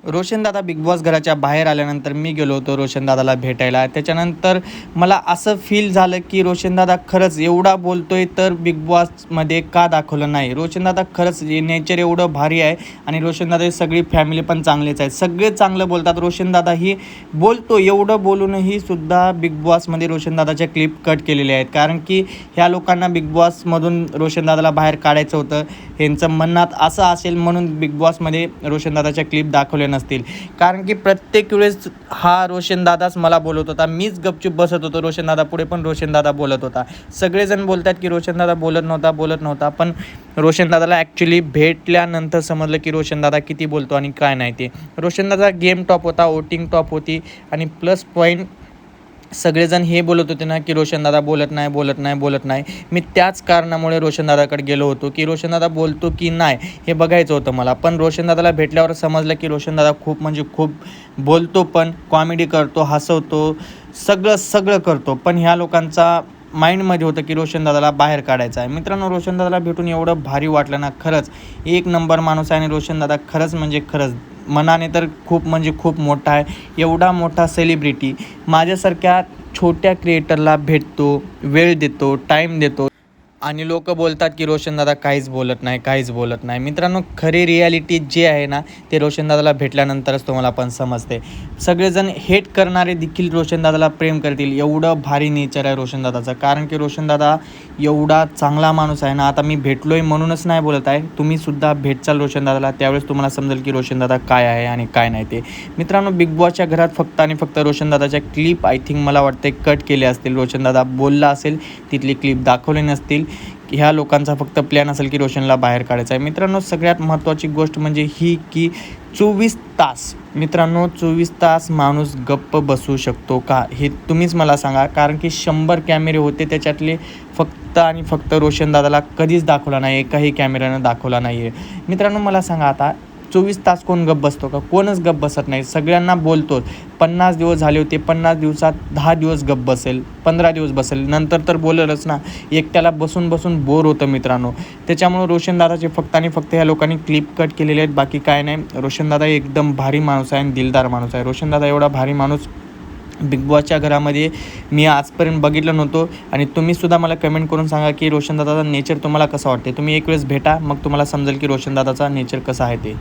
रोशनदादा big boss घराच्या बाहेर आल्यानंतर मी गेलो होतो रोशनदादाला भेटायला. त्याच्यानंतर मला असं फील झालं की रोशनदादा खरंच एवढा बोलतोय तर बिग बॉसमध्ये का दाखवलं नाही. रोशनदादा खरंच नेचर एवढं भारी आहे आणि रोशनदादा सगळी फॅमिली पण चांगलीच आहे, सगळे चांगलं बोलतात. रोशनदादाही बोलतो, एवढं बोलूनही सुद्धा बिग बॉसमध्ये रोशनदादाच्या क्लिप कट केलेले आहेत. कारण की ह्या लोकांना बिग बॉसमधून रोशनदादाला बाहेर काढायचं होतं, ह्यांचं म्हणण्यात असं असेल म्हणून बिग बॉसमध्ये रोशनदादाच्या क्लिप दाखवल्या नसतील. कारण की प्रत्येक वेळेस हा रोशनदादाच मला बोलत होता, मीच गपचूप बसत होतो रोशनदादा पुढे, पण रोशनदादा बोलत होता. सगळेजण बोलतात की रोशनदादा बोलत नव्हता, पण रोशनदादाला ॲक्च्युली भेटल्यानंतर समजलं की रोशनदादा किती बोलतो आणि काय नाही ते. रोशनदादा गेम टॉप होता, वोटिंग टॉप होती आणि प्लस पॉईंट सगळेजण हे बोलत होते ना की रोशनदादा बोलत नाही. मी त्याच कारणामुळे रोशनदादाकडे गेलो होतो की रोशनदादा बोलतो की नाही हे बघायचं होतं मला. पण रोशनदादाला भेटल्यावर समजलं की रोशनदादा खूप म्हणजे खूप बोलतो, पण कॉमेडी करतो, हसवतो, सगळं करतो. पण ह्या लोकांचा माइंडमध्ये होतं की रोशनदादाला बाहेर काढायचं आहे. मित्रांनो, रोशनदादाला भेटून एवढं भारी वाटलं ना, खरंच एक नंबर माणूस आहे. आणि रोशनदादा खरंच म्हणजे खरंच मनाने तर खूप म्हणजे खूप मोठा आहे. एवढा मोठा सेलिब्रिटी माझ्यासारख्या छोट्या क्रिएटरला भेटतो, वेळ देतो, टाईम देतो आणि लोक बोलतात की रोशनदादा काहीच बोलत नाही. मित्रांनो, खरी रियालिटी जे आहे ना ते रोशनदादाला भेटल्यानंतरच तुम्हाला पण समजते. सगळेजण हेट करणारे देखील रोशनदादाला प्रेम करतील, एवढं भारी नेचर आहे रोशनदादाचं. कारण की रोशनदादा एवढा चांगला माणूस आहे ना. आता मी भेटलोय म्हणूनच नाही बोलत आहे, तुम्हीसुद्धा भेटचाल रोशनदादाला, त्यावेळेस तुम्हाला समजेल की रोशनदादा काय आहे आणि काय नाही ते. मित्रांनो, बिग बॉसच्या घरात फक्त आणि फक्त रोशनदादाच्या क्लिप आय थिंक मला वाटते कट केले असतील. रोशनदादा बोलला असेल, तिथली क्लिप दाखवली नसतील. ह्या लोकांचा फक्त प्लॅन असेल की रोशनला बाहेर काढायचं आहे. मित्रांनो, सगळ्यात महत्त्वाची गोष्ट म्हणजे ही की 24 तास, मित्रांनो 24 तास माणूस गप्प बसू शकतो का हे तुम्हीच मला सांगा. कारण की 100 कॅमेरे होते, त्याच्यातले फक्त आणि फक्त रोशनदादाला कधीच दाखवला नाही, एकाही कॅमेऱ्यानं दाखवला नाही आहे. मित्रांनो, मला सांगा, आता 24 तास कोण गप्प बसतो का? कोणच गप्प बसत नाही, सगळ्यांना बोलतो. 50 दिवस झाले होते, 50 दिवसात 10 दिवस गप्प बसेल, 15 दिवस बसेल, नंतर तर बोलेलच ना. एकट्याला बसून बोर होतं मित्रांनो. त्याच्यामुळे रोशनदादाचे फक्त आणि फक्त ह्या लोकांनी क्लिप कट केलेले आहेत, बाकी काय नाही. रोशनदादा एकदम भारी माणूस आहे आणि दिलदार माणूस आहे. रोशनदादा एवढा भारी माणूस बिग बॉसच्या घरामध्ये मी आजपर्यंत बघितलं नव्हतं. आणि तुम्हीसुद्धा मला कमेंट करून सांगा की रोशनदादाचा नेचर तुम्हाला कसं वाटते. तुम्ही एक वेळेस भेटा, मग तुम्हाला समजेल की रोशनदादाचा नेचर कसा आहे ते.